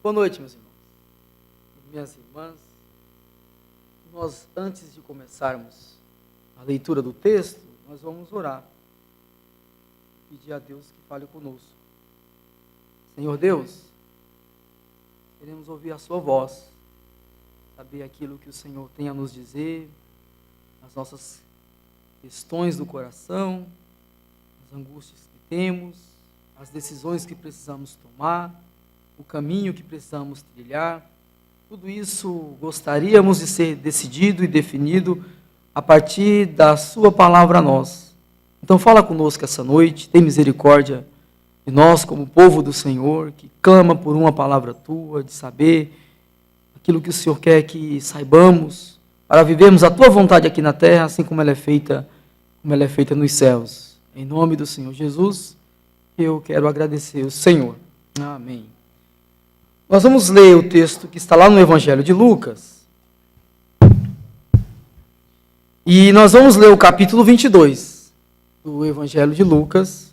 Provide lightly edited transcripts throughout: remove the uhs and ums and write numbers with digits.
Boa noite, meus irmãos e minhas irmãs. Nós, antes de começarmos a leitura do texto, nós vamos orar. Pedir a Deus que fale conosco. Senhor Deus, queremos ouvir a sua voz, saber aquilo que o Senhor tem a nos dizer, as nossas questões do coração, as angústias que temos, as decisões que precisamos tomar, o caminho que precisamos trilhar. Tudo isso gostaríamos de ser decidido e definido a partir da sua palavra a nós. Então fala conosco essa noite, tem misericórdia de nós como povo do Senhor, que clama por uma palavra tua, de saber aquilo que o Senhor quer que saibamos, para vivermos a tua vontade aqui na terra, assim como ela é feita nos céus. Em nome do Senhor Jesus, eu quero agradecer ao Senhor. Amém. Nós vamos ler o texto que está lá no Evangelho de Lucas. E nós vamos ler o capítulo 22 do Evangelho de Lucas.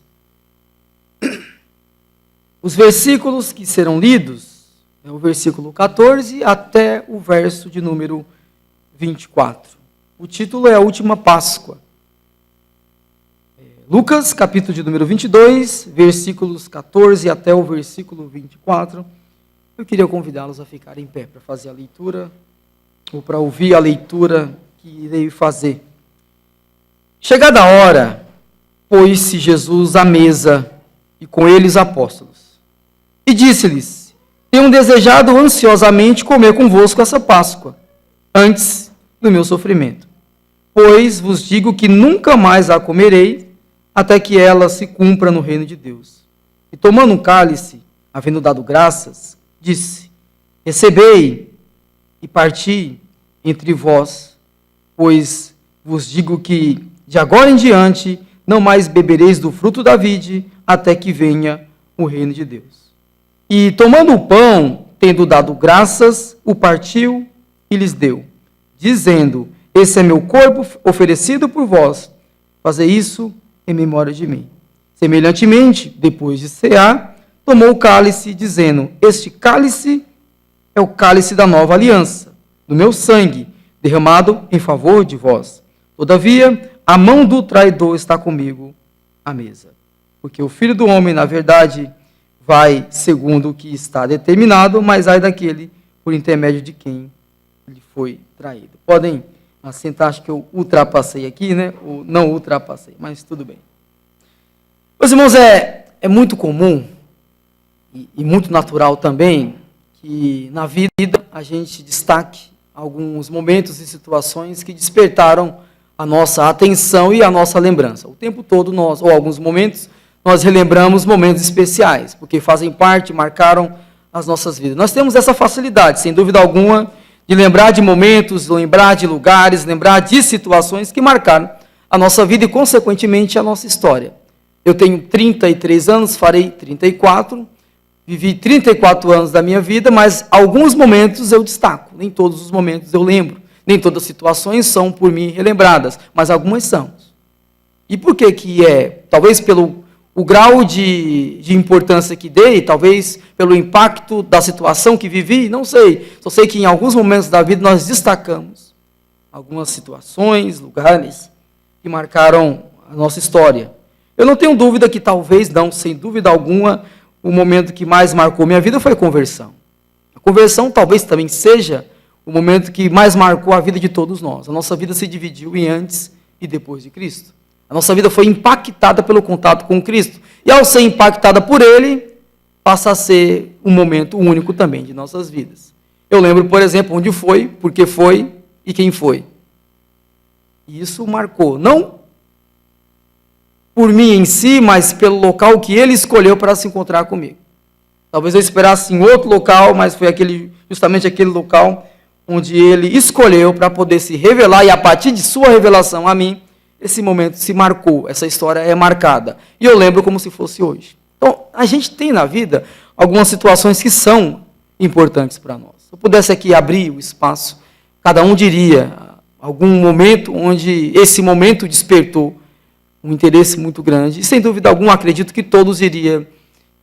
Os versículos que serão lidos é o versículo 14 até o verso de número 24. O título é A Última Páscoa. Lucas, capítulo de número 22, versículos 14 até o versículo 24. Eu queria convidá-los a ficar em pé para fazer a leitura, ou para ouvir a leitura que irei fazer. Chegada a hora, pôs-se Jesus à mesa, e com ele os apóstolos. E disse-lhes: tenho desejado ansiosamente comer convosco essa Páscoa, antes do meu sofrimento. Pois vos digo que nunca mais a comerei, até que ela se cumpra no reino de Deus. E tomando um cálice, havendo dado graças, disse: recebei e parti entre vós, pois vos digo que de agora em diante não mais bebereis do fruto da vide, até que venha o reino de Deus. E tomando o pão, tendo dado graças, o partiu e lhes deu, dizendo: esse é meu corpo oferecido por vós, fazei isso em memória de mim. Semelhantemente, depois de cear, tomou o cálice, dizendo: este cálice é o cálice da nova aliança, do meu sangue, derramado em favor de vós. Todavia, a mão do traidor está comigo à mesa. Porque o Filho do Homem, na verdade, vai segundo o que está determinado, mas ai daquele por intermédio de quem ele foi traído. Podem assentar, acho que eu ultrapassei aqui, né? Ou não ultrapassei, mas tudo bem. Meus irmãos, é muito comum e muito natural também que na vida a gente destaque alguns momentos e situações que despertaram a nossa atenção e a nossa lembrança. O tempo todo nós, ou alguns momentos, nós relembramos momentos especiais, porque fazem parte, marcaram as nossas vidas. Nós temos essa facilidade, sem dúvida alguma, de lembrar de momentos, lembrar de lugares, lembrar de situações que marcaram a nossa vida e, consequentemente, a nossa história. Eu tenho 33 anos, farei 34, vivi 34 anos da minha vida, mas alguns momentos eu destaco, nem todos os momentos eu lembro, nem todas as situações são por mim relembradas, mas algumas são. E por que que é? Talvez pelo o grau de importância que dei, talvez pelo impacto da situação que vivi, não sei. Só sei que em alguns momentos da vida nós destacamos algumas situações, lugares que marcaram a nossa história. Eu não tenho dúvida que talvez, não, sem dúvida alguma, o momento que mais marcou minha vida foi a conversão. A conversão talvez também seja o momento que mais marcou a vida de todos nós. A nossa vida se dividiu em antes e depois de Cristo. A nossa vida foi impactada pelo contato com Cristo. E ao ser impactada por Ele, passa a ser um momento único também de nossas vidas. Eu lembro, por exemplo, onde foi, por que foi e quem foi. E isso marcou, não por mim em si, mas pelo local que Ele escolheu para se encontrar comigo. Talvez eu esperasse em outro local, mas foi justamente aquele local onde Ele escolheu para poder se revelar, e a partir de sua revelação a mim, esse momento se marcou, essa história é marcada. E eu lembro como se fosse hoje. Então, a gente tem na vida algumas situações que são importantes para nós. Se eu pudesse aqui abrir o espaço, cada um diria algum momento onde esse momento despertou um interesse muito grande. E, sem dúvida alguma, acredito que todos diriam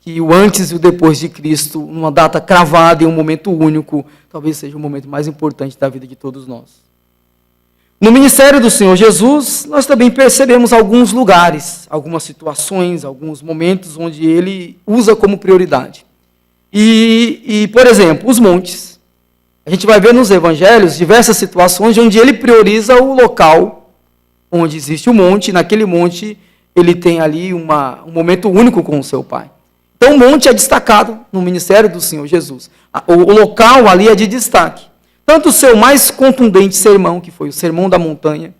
que o antes e o depois de Cristo, numa data cravada, em um momento único, talvez seja o momento mais importante da vida de todos nós. No ministério do Senhor Jesus, nós também percebemos alguns lugares, algumas situações, alguns momentos onde ele usa como prioridade. Por exemplo, os montes. A gente vai ver nos evangelhos diversas situações onde ele prioriza o local onde existe o monte, e naquele monte ele tem ali um momento único com o seu Pai. Então o monte é destacado no ministério do Senhor Jesus. O local ali é de destaque. Tanto o seu mais contundente sermão, que foi o Sermão da Montanha,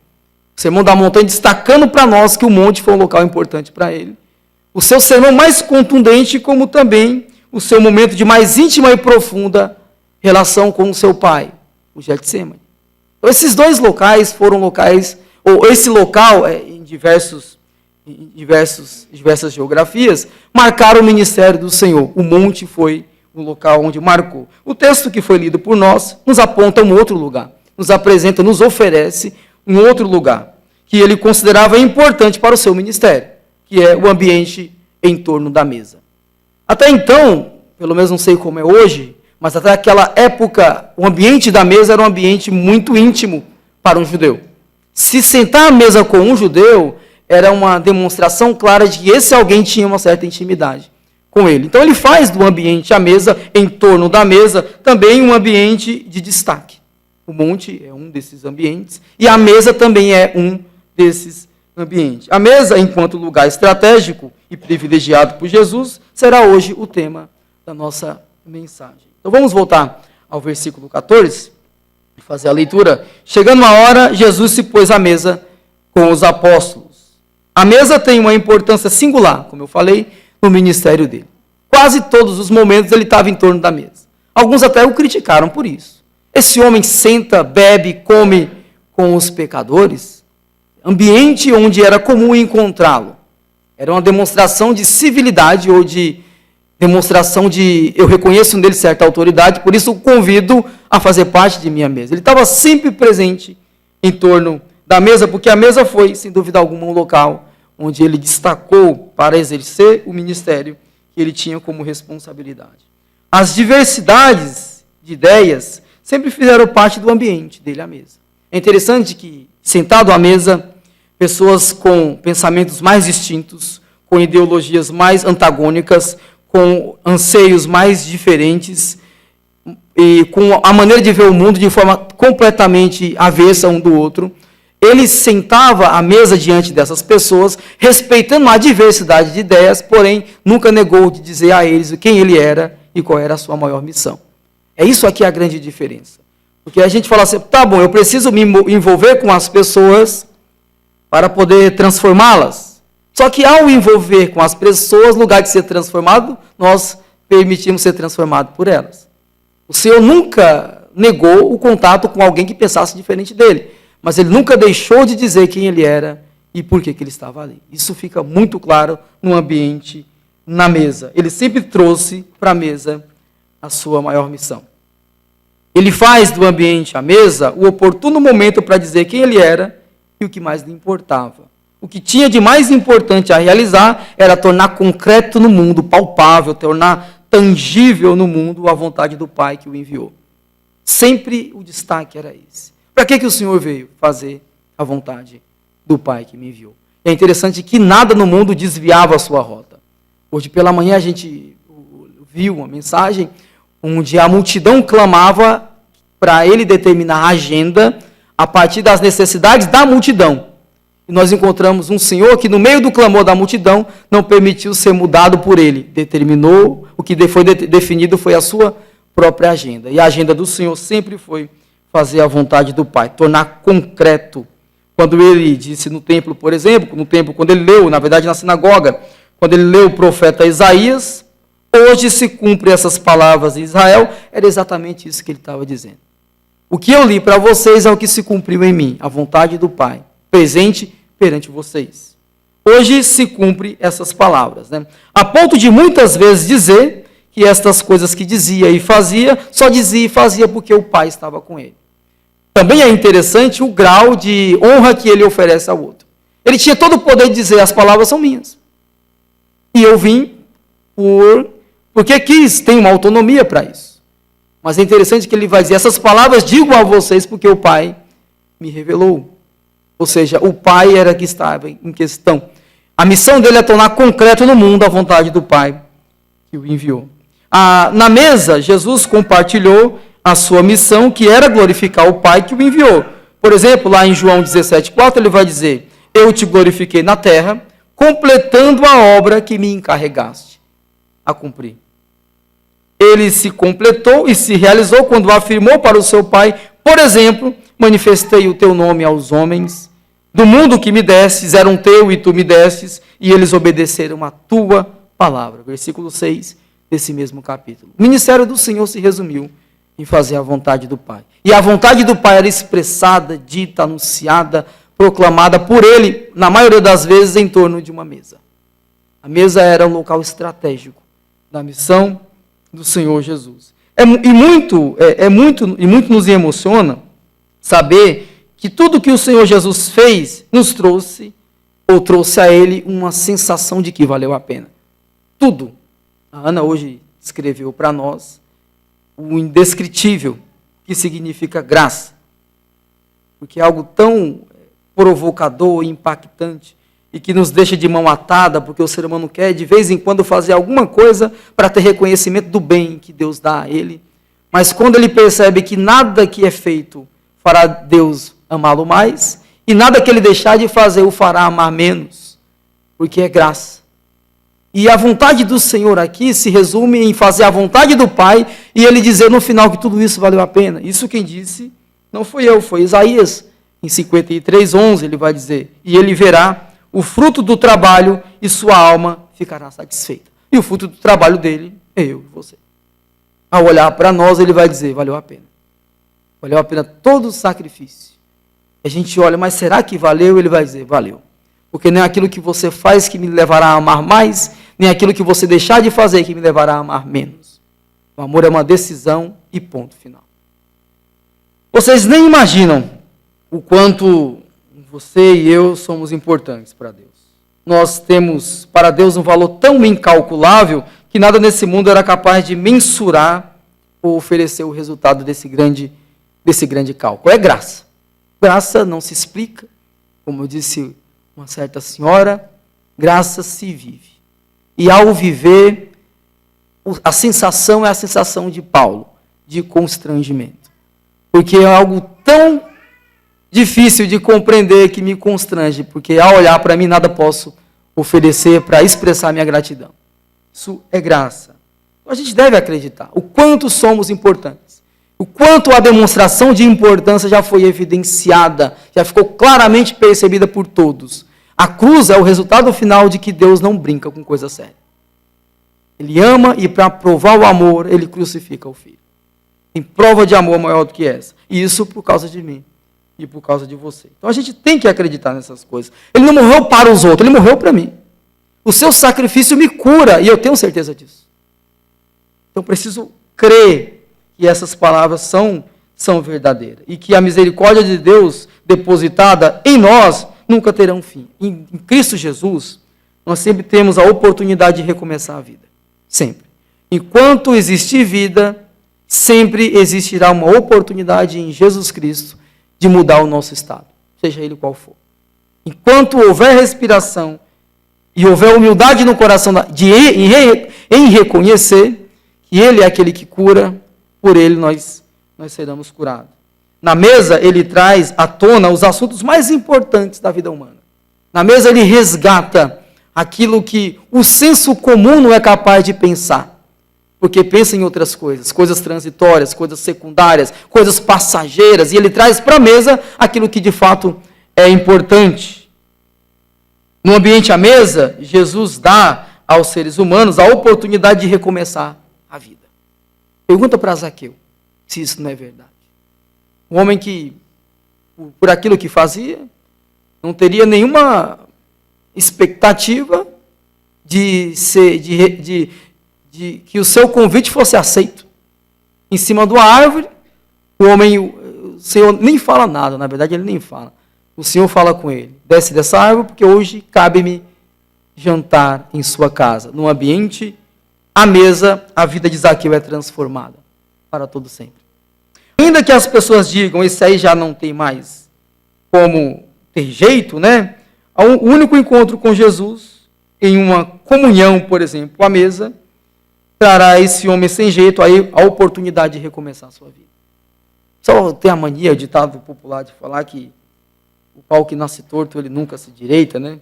destacando para nós que o monte foi um local importante para ele. O seu sermão mais contundente, como também o seu momento de mais íntima e profunda relação com o seu Pai, o Getsêmani. Então, esses dois locais foram locais, ou esse local, em diversas geografias, marcaram o ministério do Senhor. O monte foi o local onde marcou. O texto que foi lido por nós nos aponta um outro lugar, nos apresenta, nos oferece um outro lugar, que ele considerava importante para o seu ministério, que é o ambiente em torno da mesa. Até então, pelo menos não sei como é hoje, mas até aquela época, o ambiente da mesa era um ambiente muito íntimo para um judeu. Se sentar à mesa com um judeu, era uma demonstração clara de que esse alguém tinha uma certa intimidade com ele. Então ele faz do ambiente à mesa, em torno da mesa, também um ambiente de destaque. O monte é um desses ambientes e a mesa também é um desses ambientes. A mesa, enquanto lugar estratégico e privilegiado por Jesus, será hoje o tema da nossa mensagem. Então vamos voltar ao versículo 14 e fazer a leitura. Chegando a hora, Jesus se pôs à mesa com os apóstolos. A mesa tem uma importância singular, como eu falei, no ministério dele. Quase todos os momentos ele estava em torno da mesa. Alguns até o criticaram por isso. Esse homem senta, bebe, come com os pecadores. Ambiente onde era comum encontrá-lo. Era uma demonstração de civilidade ou de demonstração de eu reconheço nele certa autoridade, por isso o convido a fazer parte de minha mesa. Ele estava sempre presente em torno da mesa, porque a mesa foi, sem dúvida alguma, um local onde ele destacou para exercer o ministério que ele tinha como responsabilidade. As diversidades de ideias sempre fizeram parte do ambiente dele à mesa. É interessante que, sentado à mesa, pessoas com pensamentos mais distintos, com ideologias mais antagônicas, com anseios mais diferentes e com a maneira de ver o mundo de forma completamente avessa um do outro, ele sentava à mesa diante dessas pessoas, respeitando a diversidade de ideias, porém nunca negou de dizer a eles quem ele era e qual era a sua maior missão. É isso aqui a grande diferença. Porque a gente fala assim, tá bom, eu preciso me envolver com as pessoas para poder transformá-las. Só que ao envolver com as pessoas, no lugar de ser transformado, nós permitimos ser transformado por elas. O Senhor nunca negou o contato com alguém que pensasse diferente dele, mas ele nunca deixou de dizer quem ele era e por que ele estava ali. Isso fica muito claro no ambiente, na mesa. Ele sempre trouxe para a mesa a sua maior missão. Ele faz do ambiente à mesa o oportuno momento para dizer quem ele era e o que mais lhe importava. O que tinha de mais importante a realizar era tornar concreto no mundo, palpável, tornar tangível no mundo a vontade do Pai que o enviou. Sempre o destaque era esse. Para que o Senhor veio? Fazer a vontade do Pai que me enviou. É interessante que nada no mundo desviava a sua rota. Hoje pela manhã a gente viu uma mensagem onde a multidão clamava para ele determinar a agenda a partir das necessidades da multidão. E nós encontramos um Senhor que no meio do clamor da multidão não permitiu ser mudado por ele. Determinou, o que foi definido foi a sua própria agenda. E a agenda do Senhor sempre foi fazer a vontade do Pai, tornar concreto. Quando ele disse no templo, por exemplo, quando ele leu, na verdade na sinagoga, quando ele leu o profeta Isaías, hoje se cumpre essas palavras em Israel, era exatamente isso que ele estava dizendo. O que eu li para vocês é o que se cumpriu em mim, a vontade do Pai, presente perante vocês. Hoje se cumpre essas palavras, né? A ponto de muitas vezes dizer que estas coisas que dizia e fazia, só dizia e fazia porque o Pai estava com ele. Também é interessante o grau de honra que ele oferece ao outro. Ele tinha todo o poder de dizer, as palavras são minhas. E eu vim porque quis, tem uma autonomia para isso. Mas é interessante que ele vai dizer, essas palavras digo a vocês porque o Pai me revelou. Ou seja, o Pai era que estava em questão. A missão dele é tornar concreto no mundo a vontade do Pai que o enviou. Na mesa, Jesus compartilhou a sua missão, que era glorificar o Pai que o enviou. Por exemplo, lá em João 17,4, ele vai dizer, eu te glorifiquei na terra, completando a obra que me encarregaste a cumprir. Ele se completou e se realizou quando afirmou para o seu Pai, por exemplo, manifestei o teu nome aos homens, do mundo que me destes, eram teu e tu me destes, e eles obedeceram a tua palavra. Versículo 6 desse mesmo capítulo. O ministério do Senhor se resumiu em fazer a vontade do Pai. E a vontade do Pai era expressada, dita, anunciada, proclamada por ele, na maioria das vezes, em torno de uma mesa. A mesa era um local estratégico da missão do Senhor Jesus. Muito nos emociona saber que tudo que o Senhor Jesus fez nos trouxe, ou trouxe a ele, uma sensação de que valeu a pena. Tudo. A Ana hoje escreveu para nós o indescritível, que significa graça. Porque é algo tão provocador e impactante, e que nos deixa de mão atada, porque o ser humano quer de vez em quando fazer alguma coisa para ter reconhecimento do bem que Deus dá a ele. Mas quando ele percebe que nada que é feito fará Deus amá-lo mais, e nada que ele deixar de fazer o fará amar menos, porque é graça. E a vontade do Senhor aqui se resume em fazer a vontade do Pai, e ele dizer no final que tudo isso valeu a pena. Isso quem disse não fui eu, foi Isaías. Em 53:11 ele vai dizer, e ele verá o fruto do trabalho e sua alma ficará satisfeita. E o fruto do trabalho dele é eu e você. Ao olhar para nós, ele vai dizer, valeu a pena. Valeu a pena todo o sacrifício. A gente olha, mas será que valeu? Ele vai dizer, valeu. Porque nem aquilo que você faz que me levará a amar mais, nem aquilo que você deixar de fazer que me levará a amar menos. O amor é uma decisão e ponto final. Vocês nem imaginam o quanto você e eu somos importantes para Deus. Nós temos para Deus um valor tão incalculável que nada nesse mundo era capaz de mensurar ou oferecer o resultado desse grande cálculo. É graça. Graça não se explica, como disse uma certa senhora, graça se vive. E ao viver, a sensação é a sensação de Paulo, de constrangimento. Porque é algo tão difícil de compreender que me constrange, porque ao olhar para mim nada posso oferecer para expressar minha gratidão. Isso é graça. A gente deve acreditar o quanto somos importantes, o quanto a demonstração de importância já foi evidenciada, já ficou claramente percebida por todos. A cruz é o resultado final de que Deus não brinca com coisa séria. Ele ama e para provar o amor, ele crucifica o Filho. Tem prova de amor maior do que essa. E isso por causa de mim e por causa de você. Então a gente tem que acreditar nessas coisas. Ele não morreu para os outros, ele morreu para mim. O seu sacrifício me cura e eu tenho certeza disso. Então preciso crer que essas palavras são verdadeiras e que a misericórdia de Deus depositada em nós nunca terão fim. Em Cristo Jesus, nós sempre temos a oportunidade de recomeçar a vida. Sempre. Enquanto existir vida, sempre existirá uma oportunidade em Jesus Cristo de mudar o nosso estado, seja ele qual for. Enquanto houver respiração e houver humildade no coração em reconhecer que Ele é aquele que cura, por Ele nós seremos curados. Na mesa, Ele traz à tona os assuntos mais importantes da vida humana. Na mesa, Ele resgata aquilo que o senso comum não é capaz de pensar. Porque pensa em outras coisas, coisas transitórias, coisas secundárias, coisas passageiras, e ele traz para a mesa aquilo que de fato é importante. No ambiente à mesa, Jesus dá aos seres humanos a oportunidade de recomeçar a vida. Pergunta para Zaqueu se isso não é verdade. Um homem que, por aquilo que fazia, não teria nenhuma expectativa de que o seu convite fosse aceito. Em cima de uma árvore, o Senhor nem fala nada, na verdade ele nem fala. O Senhor fala com ele, desce dessa árvore, porque hoje cabe-me jantar em sua casa, num ambiente à mesa, a vida de Zaqueu é transformada para todo sempre. Ainda que as pessoas digam, esse aí já não tem mais como ter jeito, né? O único encontro com Jesus, em uma comunhão, por exemplo, à mesa, trará a esse homem sem jeito aí a oportunidade de recomeçar a sua vida. Só tem a mania, o ditado popular de falar que o pau que nasce torto, ele nunca se direita, né?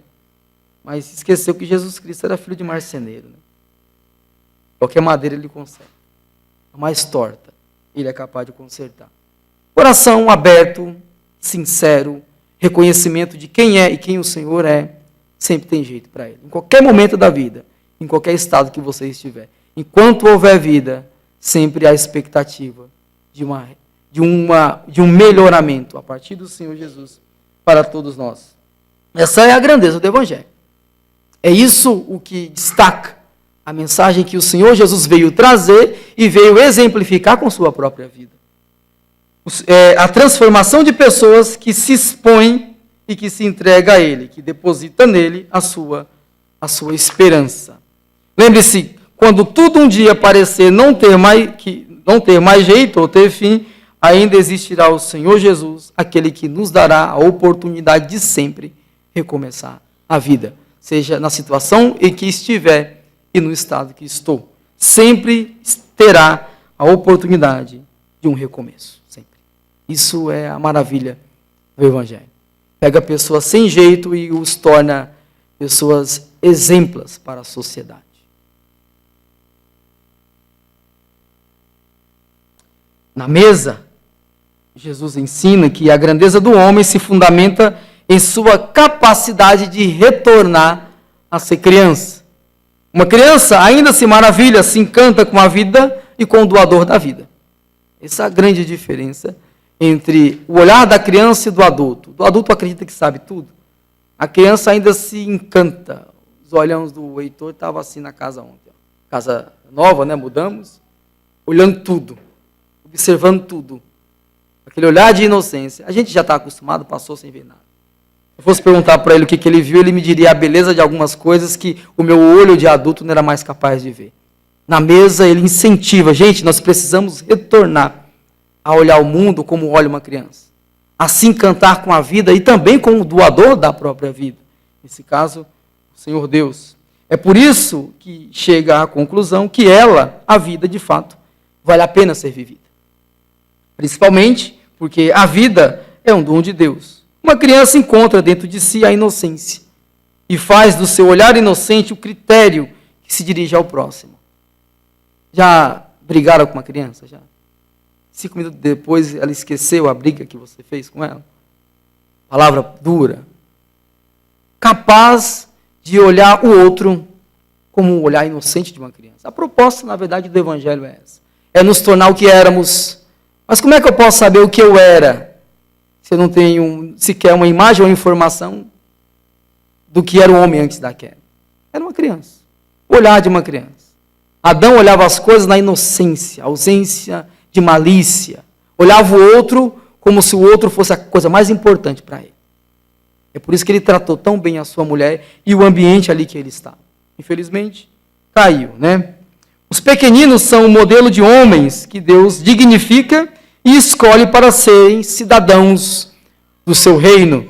Mas esqueceu que Jesus Cristo era filho de marceneiro, né? Qualquer madeira ele conserta. A mais torta, ele é capaz de consertar. Coração aberto, sincero, reconhecimento de quem é e quem o Senhor é, sempre tem jeito para ele. Em qualquer momento da vida, em qualquer estado que você estiver. Enquanto houver vida, sempre há expectativa de um melhoramento a partir do Senhor Jesus para todos nós. Essa é a grandeza do Evangelho. É isso o que destaca a mensagem que o Senhor Jesus veio trazer e veio exemplificar com sua própria vida. A transformação de pessoas que se expõem e que se entrega a Ele, que deposita nele a sua esperança. Lembre-se, quando tudo um dia parecer não ter mais jeito ou ter fim, ainda existirá o Senhor Jesus, aquele que nos dará a oportunidade de sempre recomeçar a vida, seja na situação em que estiver e no estado que estou. Sempre terá a oportunidade de um recomeço, sempre. Isso é a maravilha do Evangelho. Pega pessoas sem jeito e os torna pessoas exemplos para a sociedade. Na mesa, Jesus ensina que a grandeza do homem se fundamenta em sua capacidade de retornar a ser criança. Uma criança ainda se maravilha, se encanta com a vida e com o doador da vida. Essa é a grande diferença entre o olhar da criança e do adulto. Do adulto acredita que sabe tudo. A criança ainda se encanta. Os olhos do Heitor estavam assim na casa ontem. Casa nova, né? Mudamos. Olhando tudo. Observando tudo. Aquele olhar de inocência. A gente já está acostumado, passou sem ver nada. Se eu fosse perguntar para ele o que ele viu, ele me diria a beleza de algumas coisas que o meu olho de adulto não era mais capaz de ver. Na mesa, ele incentiva. Gente, nós precisamos retornar a olhar o mundo como olha uma criança. A se encantar com a vida e também com o doador da própria vida. Nesse caso, o Senhor Deus. É por isso que chega à conclusão que a vida, de fato, vale a pena ser vivida. Principalmente porque a vida é um dom de Deus. Uma criança encontra dentro de si a inocência e faz do seu olhar inocente o critério que se dirige ao próximo. Já brigaram com uma criança? Já? 5 minutos depois ela esqueceu a briga que você fez com ela? Palavra dura. Capaz de olhar o outro como um olhar inocente de uma criança. A proposta, na verdade, do Evangelho é essa. É nos tornar o que éramos. Mas como é que eu posso saber o que eu era se eu não tenho sequer uma imagem ou informação do que era o homem antes da queda? Era uma criança. O olhar de uma criança. Adão olhava as coisas na inocência, ausência de malícia. Olhava o outro como se o outro fosse a coisa mais importante para ele. É por isso que ele tratou tão bem a sua mulher e o ambiente ali que ele estava. Infelizmente, caiu, né? Os pequeninos são o modelo de homens que Deus dignifica e escolhe para serem cidadãos do seu reino.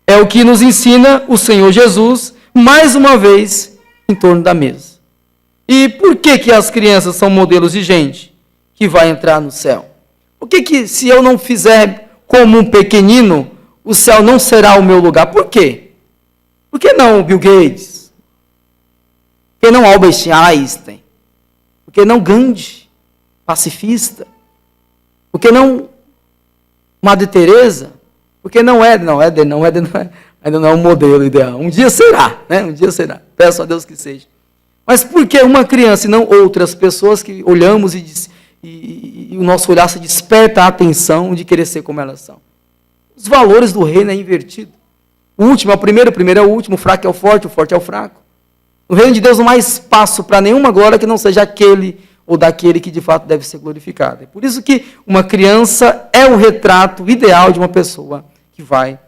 É o que nos ensina o Senhor Jesus, mais uma vez, em torno da mesa. E por que as crianças são modelos de gente que vai entrar no céu? Por que se eu não fizer como um pequenino, o céu não será o meu lugar? Por quê? Por que não Bill Gates? Por que não Albert Einstein? Por que não Gandhi, pacifista? Por que não Madre Teresa? Por que não Éden? Não, Éden ainda não é um modelo ideal. Um dia será, né? Um dia será. Peço a Deus que seja. Mas por que uma criança e não outras pessoas que olhamos e o nosso olhar se desperta a atenção de querer ser como elas são? Os valores do reino é invertido. O último é o primeiro é o último, o forte é o fraco. No reino de Deus não há espaço para nenhuma glória que não seja aquele ou daquele que de fato deve ser glorificado. É por isso que uma criança é o retrato ideal de uma pessoa que vai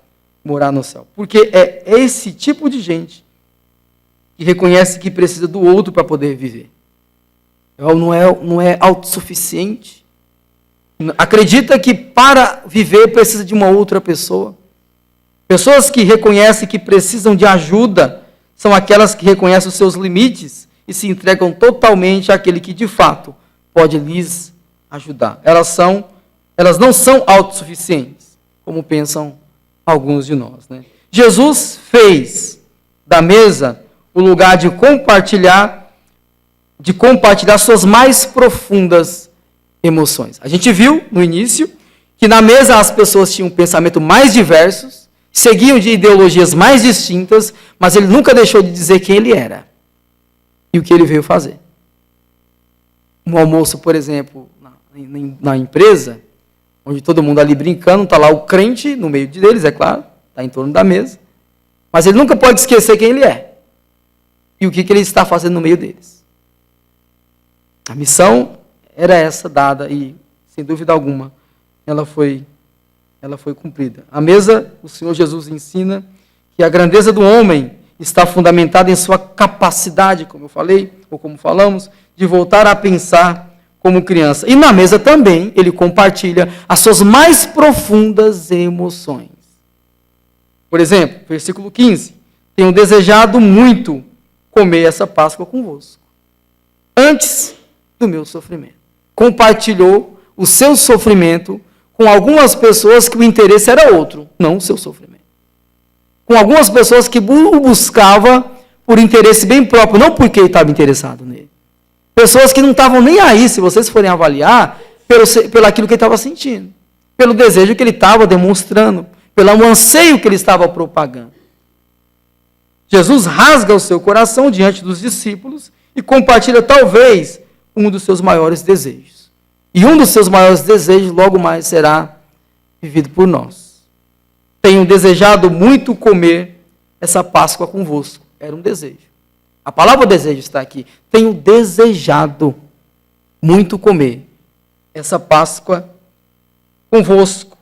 morar no céu. Porque é esse tipo de gente que reconhece que precisa do outro para poder viver. não é autossuficiente. Acredita que para viver precisa de uma outra pessoa. Pessoas que reconhecem que precisam de ajuda são aquelas que reconhecem os seus limites e se entregam totalmente àquele que de fato pode lhes ajudar. Elas não são autossuficientes, como pensam alguns de nós, né? Jesus fez da mesa o lugar de compartilhar suas mais profundas emoções. A gente viu no início que na mesa as pessoas tinham um pensamento mais diversos, seguiam de ideologias mais distintas, mas ele nunca deixou de dizer quem ele era e o que ele veio fazer. No almoço, por exemplo, na empresa, onde todo mundo ali brincando, está lá o crente no meio deles, é claro, está em torno da mesa, mas ele nunca pode esquecer quem ele é e o que ele está fazendo no meio deles. A missão era essa dada e, sem dúvida alguma, ela foi cumprida. À mesa, o Senhor Jesus ensina que a grandeza do homem está fundamentada em sua capacidade, como eu falei, ou como falamos, de voltar a pensar como criança. E na mesa também, ele compartilha as suas mais profundas emoções. Por exemplo, versículo 15. Tenho desejado muito comer essa Páscoa convosco, antes do meu sofrimento. Compartilhou o seu sofrimento com algumas pessoas que o interesse era outro, não o seu sofrimento. Com algumas pessoas que o buscava por interesse bem próprio, não porque ele estava interessado nele. Pessoas que não estavam nem aí, se vocês forem avaliar, pelo aquilo que ele estava sentindo, pelo desejo que ele estava demonstrando, pelo anseio que ele estava propagando. Jesus rasga o seu coração diante dos discípulos e compartilha talvez um dos seus maiores desejos. E um dos seus maiores desejos logo mais será vivido por nós. Tenho desejado muito comer essa Páscoa convosco. Era um desejo. A palavra desejo está aqui. Tenho desejado muito comer essa Páscoa convosco.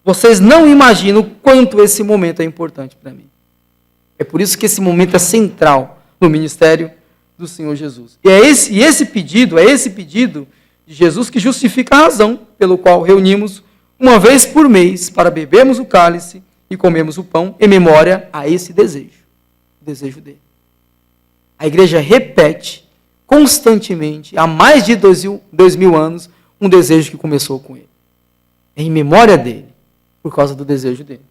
Vocês não imaginam quanto esse momento é importante para mim. É por isso que esse momento é central no ministério do Senhor Jesus. E esse pedido de Jesus que justifica a razão pelo qual reunimos uma vez por mês para bebermos o cálice e comermos o pão em memória a esse desejo, o desejo dele. A igreja repete constantemente, há mais de 2000 anos, um desejo que começou com ele. É em memória dele, por causa do desejo dele.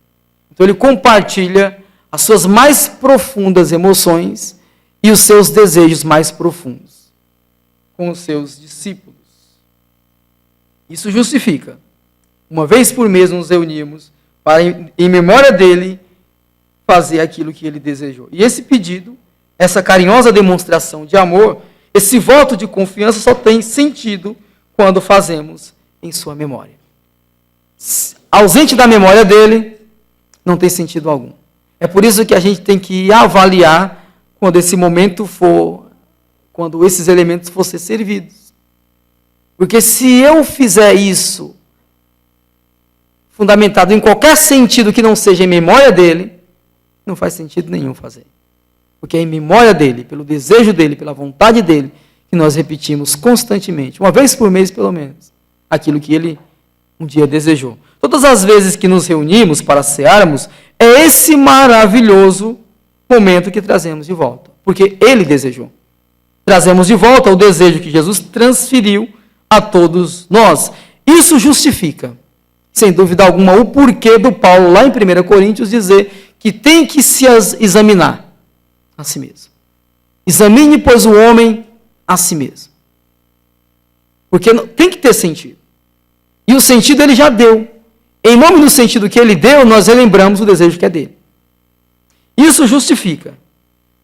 Então ele compartilha as suas mais profundas emoções e os seus desejos mais profundos com os seus discípulos. Isso justifica. Uma vez por mês nos reunimos para, em memória dele, fazer aquilo que ele desejou. E esse pedido, essa carinhosa demonstração de amor, esse voto de confiança só tem sentido quando fazemos em sua memória. Ausente da memória dele, não tem sentido algum. É por isso que a gente tem que avaliar quando esse momento for, quando esses elementos forem ser servidos. Porque se eu fizer isso, fundamentado em qualquer sentido que não seja em memória dele, não faz sentido nenhum fazer. Porque é em memória dele, pelo desejo dele, pela vontade dele, que nós repetimos constantemente, uma vez por mês pelo menos, aquilo que ele um dia desejou. Todas as vezes que nos reunimos para cearmos, é esse maravilhoso momento que trazemos de volta, porque ele desejou. Trazemos de volta o desejo que Jesus transferiu a todos nós. Isso justifica, sem dúvida alguma, o porquê do Paulo, lá em 1 Coríntios, dizer que tem que se examinar a si mesmo. Examine, pois, o homem a si mesmo. Porque tem que ter sentido. E o sentido ele já deu. Em nome do sentido que ele deu, nós relembramos o desejo que é dele. Isso justifica.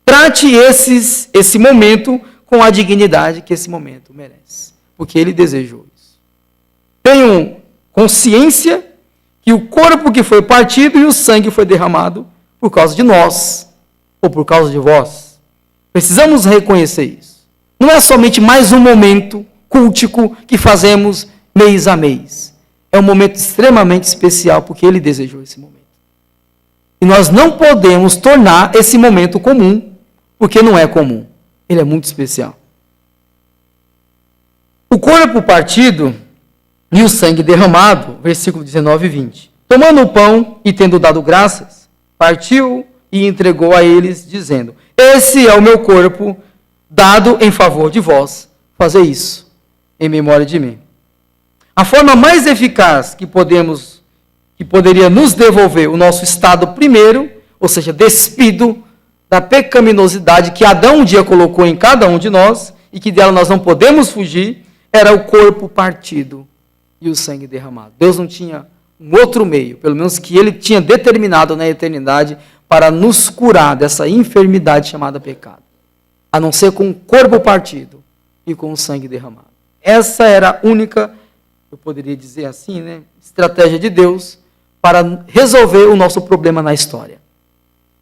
Trate esse momento com a dignidade que esse momento merece. Porque ele desejou isso. Tenham consciência que o corpo que foi partido e o sangue foi derramado por causa de nós, ou por causa de vós. Precisamos reconhecer isso. Não é somente mais um momento cultico que fazemos mês a mês. É um momento extremamente especial, porque ele desejou esse momento. E nós não podemos tornar esse momento comum, porque não é comum. Ele é muito especial. O corpo partido e o sangue derramado, versículo 19 e 20. Tomando o pão e tendo dado graças, partiu e entregou a eles, dizendo: esse é o meu corpo, dado em favor de vós. Fazei isso em memória de mim. A forma mais eficaz que poderia nos devolver o nosso estado primeiro, ou seja, despido da pecaminosidade que Adão um dia colocou em cada um de nós, e que dela nós não podemos fugir, era o corpo partido e o sangue derramado. Deus não tinha um outro meio, pelo menos que ele tinha determinado na eternidade, para nos curar dessa enfermidade chamada pecado, a não ser com o corpo partido e com o sangue derramado. Essa era a única, eu poderia dizer assim, estratégia de Deus para resolver o nosso problema na história.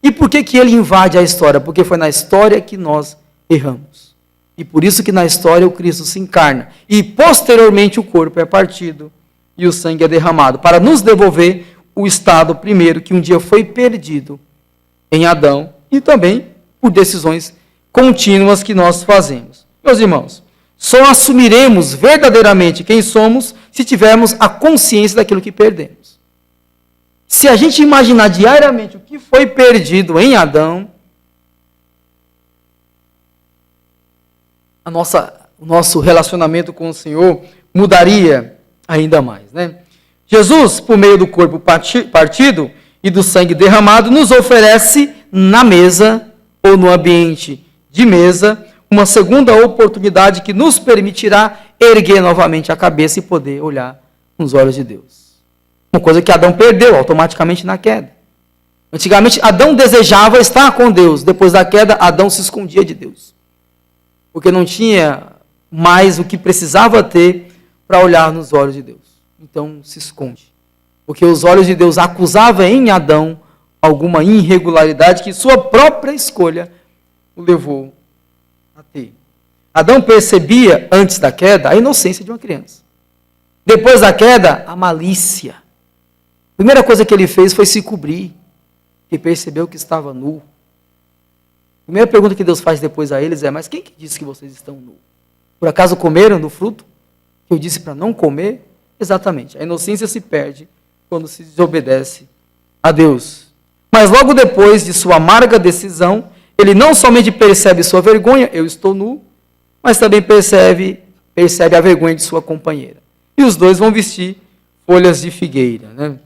E por que ele invade a história? Porque foi na história que nós erramos. E por isso que na história o Cristo se encarna. E posteriormente o corpo é partido e o sangue é derramado, para nos devolver o estado primeiro que um dia foi perdido em Adão, e também por decisões contínuas que nós fazemos. Meus irmãos, só assumiremos verdadeiramente quem somos se tivermos a consciência daquilo que perdemos. Se a gente imaginar diariamente o que foi perdido em Adão, o nosso relacionamento com o Senhor mudaria ainda mais. Jesus, por meio do corpo partido e do sangue derramado, nos oferece na mesa ou no ambiente de mesa uma segunda oportunidade que nos permitirá erguer novamente a cabeça e poder olhar nos olhos de Deus. Uma coisa que Adão perdeu automaticamente na queda. Antigamente, Adão desejava estar com Deus. Depois da queda, Adão se escondia de Deus. Porque não tinha mais o que precisava ter para olhar nos olhos de Deus. Então, se esconde. Porque os olhos de Deus acusavam em Adão alguma irregularidade que sua própria escolha o levou a ter. Adão percebia, antes da queda, a inocência de uma criança. Depois da queda, a malícia. A primeira coisa que ele fez foi se cobrir, e percebeu que estava nu. A primeira pergunta que Deus faz depois a eles é: mas quem que disse que vocês estão nu? Por acaso comeram do fruto que eu disse para não comer? Exatamente, a inocência se perde quando se desobedece a Deus. Mas logo depois de sua amarga decisão, ele não somente percebe sua vergonha, eu estou nu, mas também percebe a vergonha de sua companheira. E os dois vão vestir folhas de figueira,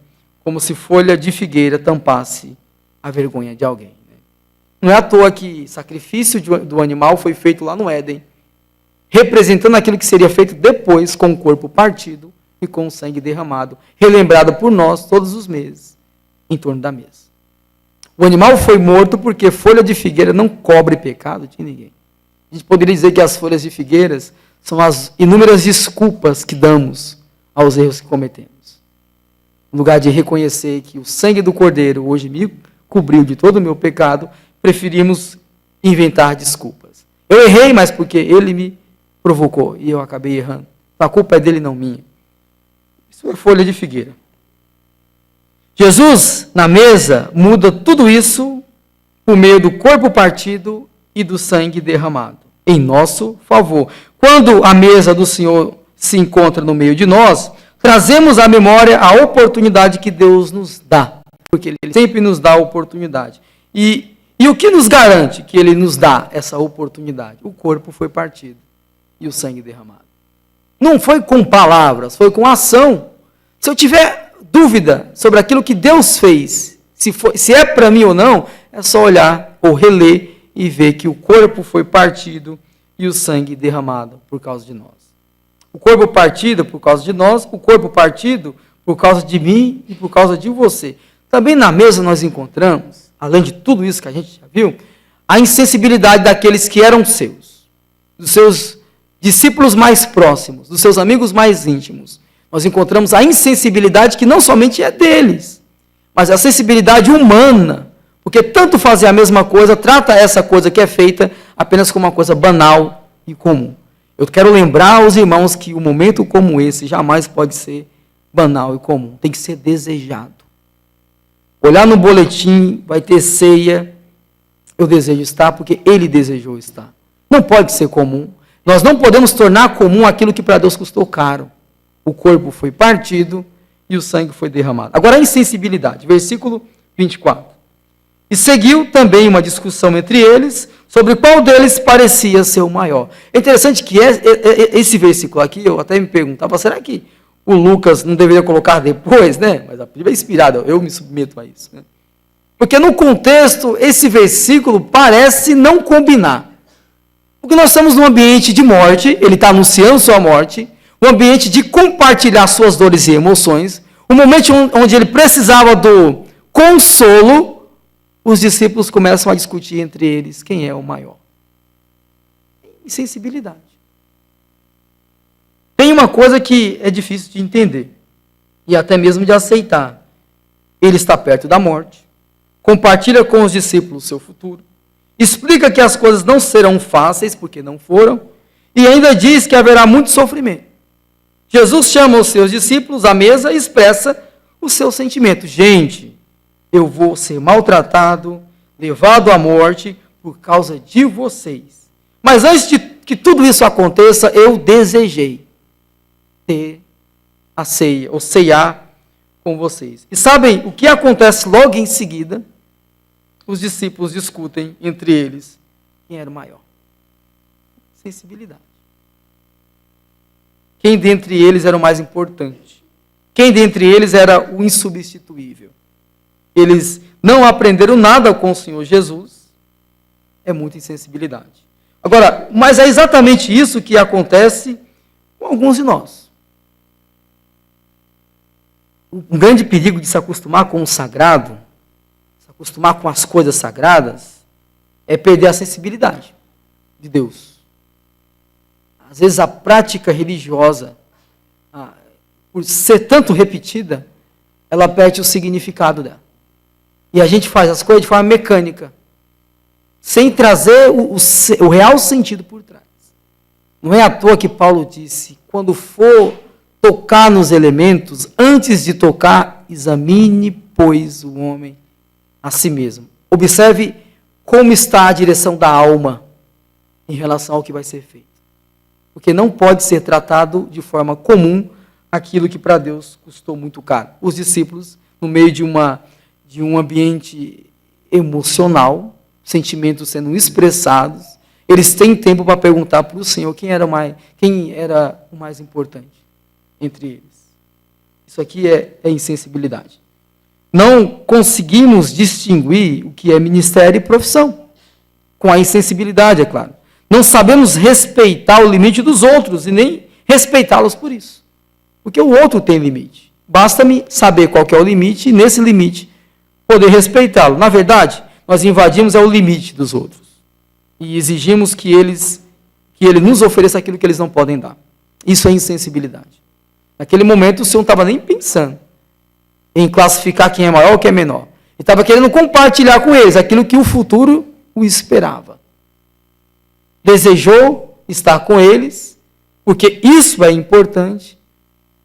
como se folha de figueira tampasse a vergonha de alguém. Não é à toa que sacrifício do animal foi feito lá no Éden, representando aquilo que seria feito depois com o corpo partido e com o sangue derramado, relembrado por nós todos os meses, em torno da mesa. O animal foi morto porque folha de figueira não cobre pecado de ninguém. A gente poderia dizer que as folhas de figueiras são as inúmeras desculpas que damos aos erros que cometemos. No lugar de reconhecer que o sangue do Cordeiro hoje me cobriu de todo o meu pecado, preferimos inventar desculpas. Eu errei, mas porque ele me provocou e eu acabei errando. A culpa é dele, não minha. Isso é folha de figueira. Jesus, na mesa, muda tudo isso por meio do corpo partido e do sangue derramado, em nosso favor. Quando a mesa do Senhor se encontra no meio de nós, trazemos à memória a oportunidade que Deus nos dá, porque Ele sempre nos dá a oportunidade. E o que nos garante que Ele nos dá essa oportunidade? O corpo foi partido e o sangue derramado. Não foi com palavras, foi com ação. Se eu tiver dúvida sobre aquilo que Deus fez, se é para mim ou não, é só olhar ou reler e ver que o corpo foi partido e o sangue derramado por causa de nós. O corpo partido por causa de nós, o corpo partido por causa de mim e por causa de você. Também na mesa nós encontramos, além de tudo isso que a gente já viu, a insensibilidade daqueles que eram seus, dos seus discípulos mais próximos, dos seus amigos mais íntimos. Nós encontramos a insensibilidade que não somente é deles, mas a sensibilidade humana, porque tanto fazer a mesma coisa, trata essa coisa que é feita apenas como uma coisa banal e comum. Eu quero lembrar aos irmãos que um momento como esse jamais pode ser banal e comum, tem que ser desejado. Olhar no boletim, vai ter ceia, eu desejo estar porque ele desejou estar. Não pode ser comum. Nós não podemos tornar comum aquilo que para Deus custou caro. O corpo foi partido e o sangue foi derramado. Agora a insensibilidade, versículo 24. E seguiu também uma discussão entre eles sobre qual deles parecia ser o maior. É interessante que esse versículo aqui, eu até me perguntava, será que o Lucas não deveria colocar depois, né? Mas a Bíblia é inspirada, eu me submeto a isso. Né? Porque no contexto, esse versículo parece não combinar. Porque nós estamos num ambiente de morte, ele está anunciando sua morte, um ambiente de compartilhar suas dores e emoções, um momento onde ele precisava do consolo, os discípulos começam a discutir entre eles quem é o maior. Insensibilidade. Tem uma coisa que é difícil de entender, e até mesmo de aceitar. Ele está perto da morte, compartilha com os discípulos o seu futuro, explica que as coisas não serão fáceis, porque não foram, e ainda diz que haverá muito sofrimento. Jesus chama os seus discípulos à mesa e expressa o seu sentimento. Gente, eu vou ser maltratado, levado à morte por causa de vocês. Mas antes de que tudo isso aconteça, eu desejei ter a ceia, ou ceiar com vocês. E sabem o que acontece logo em seguida? Os discípulos discutem entre eles quem era o maior. Sensibilidade. Quem dentre eles era o mais importante? Quem dentre eles era o insubstituível? Eles não aprenderam nada com o Senhor Jesus. É muita insensibilidade. Agora, mas é exatamente isso que acontece com alguns de nós. Um grande perigo de se acostumar com o sagrado, se acostumar com as coisas sagradas, é perder a sensibilidade de Deus. Às vezes a prática religiosa, por ser tanto repetida, ela perde o significado dela. E a gente faz as coisas de forma mecânica, sem trazer o real sentido por trás. Não é à toa que Paulo disse, quando for tocar nos elementos, antes de tocar, examine, pois, o homem a si mesmo. Observe como está a direção da alma em relação ao que vai ser feito. Porque não pode ser tratado de forma comum aquilo que para Deus custou muito caro. Os discípulos, no meio de um ambiente emocional, sentimentos sendo expressados, eles têm tempo para perguntar para o Senhor quem era o mais importante entre eles. Isso aqui é insensibilidade. Não conseguimos distinguir o que é ministério e profissão, com a insensibilidade, é claro. Não sabemos respeitar o limite dos outros e nem respeitá-los por isso. Porque o outro tem limite. Basta-me saber qual que é o limite e, nesse limite, poder respeitá-lo. Na verdade, nós invadimos o limite dos outros. E exigimos que ele nos ofereça aquilo que eles não podem dar. Isso é insensibilidade. Naquele momento, o Senhor não estava nem pensando em classificar quem é maior ou quem é menor. Ele estava querendo compartilhar com eles aquilo que o futuro o esperava. Desejou estar com eles, porque isso é importante,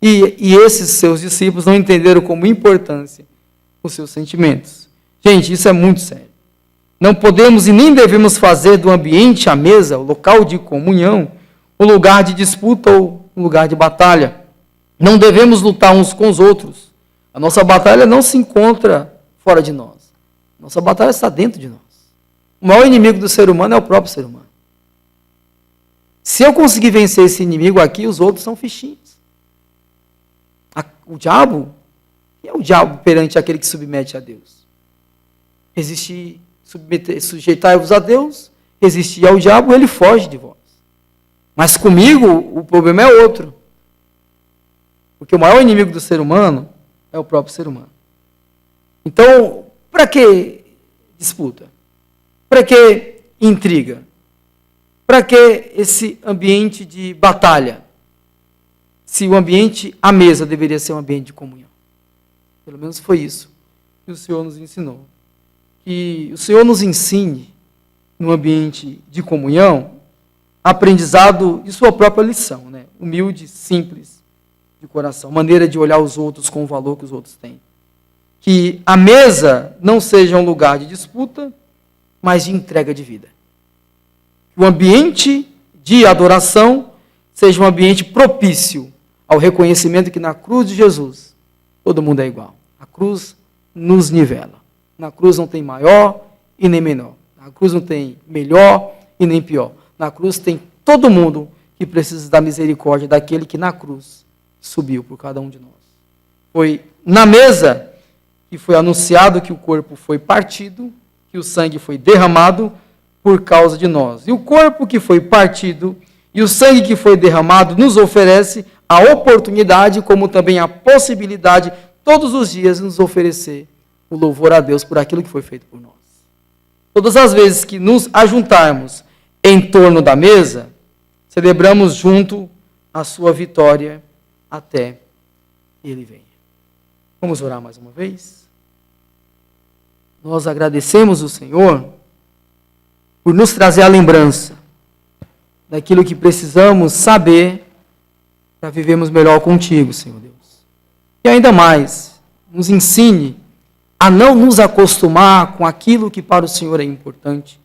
e esses seus discípulos não entenderam como importância os seus sentimentos. Gente, isso é muito sério. Não podemos e nem devemos fazer do ambiente, a mesa, o local de comunhão, um lugar de disputa ou um lugar de batalha. Não devemos lutar uns com os outros. A nossa batalha não se encontra fora de nós. Nossa batalha está dentro de nós. O maior inimigo do ser humano é o próprio ser humano. Se eu conseguir vencer esse inimigo aqui, os outros são fichinhos. O diabo, quem é o diabo perante aquele que submete a Deus? Sujeitai-vos a Deus, resistir ao diabo, ele foge de vós. Mas comigo, o problema é outro. Porque o maior inimigo do ser humano é o próprio ser humano. Então, para que disputa? Para que intriga? Para que esse ambiente de batalha? Se o ambiente, a mesa, deveria ser um ambiente de comunhão. Pelo menos foi isso que o Senhor nos ensinou. Que o Senhor nos ensine, no ambiente de comunhão, aprendizado de sua própria lição, né? Humilde, simples, de coração, maneira de olhar os outros com o valor que os outros têm. Que a mesa não seja um lugar de disputa, mas de entrega de vida. O ambiente de adoração seja um ambiente propício ao reconhecimento que na cruz de Jesus todo mundo é igual. A cruz nos nivela. Na cruz não tem maior e nem menor. Na cruz não tem melhor e nem pior. Na cruz tem todo mundo que precisa da misericórdia daquele que na cruz subiu por cada um de nós. Foi na mesa que foi anunciado que o corpo foi partido, que o sangue foi derramado por causa de nós. E o corpo que foi partido e o sangue que foi derramado nos oferece a oportunidade, como também a possibilidade, todos os dias, nos oferecer o louvor a Deus por aquilo que foi feito por nós. Todas as vezes que nos ajuntarmos em torno da mesa, celebramos junto a sua vitória até ele venha. Vamos orar mais uma vez? Nós agradecemos o Senhor por nos trazer a lembrança daquilo que precisamos saber para vivermos melhor contigo, Senhor Deus. E ainda mais, nos ensine a não nos acostumar com aquilo que para o Senhor é importante.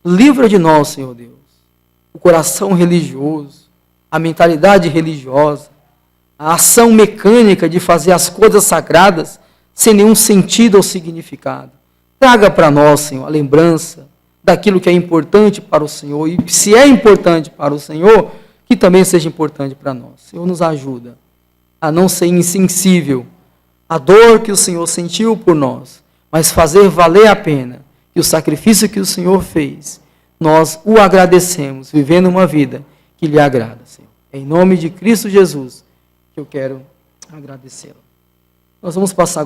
Livra de nós, Senhor Deus, o coração religioso, a mentalidade religiosa, a ação mecânica de fazer as coisas sagradas sem nenhum sentido ou significado. Traga para nós, Senhor, a lembrança daquilo que é importante para o Senhor, e se é importante para o Senhor, que também seja importante para nós. Senhor, nos ajuda a não ser insensível à dor que o Senhor sentiu por nós, mas fazer valer a pena que o sacrifício que o Senhor fez, nós o agradecemos, vivendo uma vida que lhe agrada, Senhor. Em nome de Cristo Jesus, que eu quero agradecê-lo. Nós vamos passar agora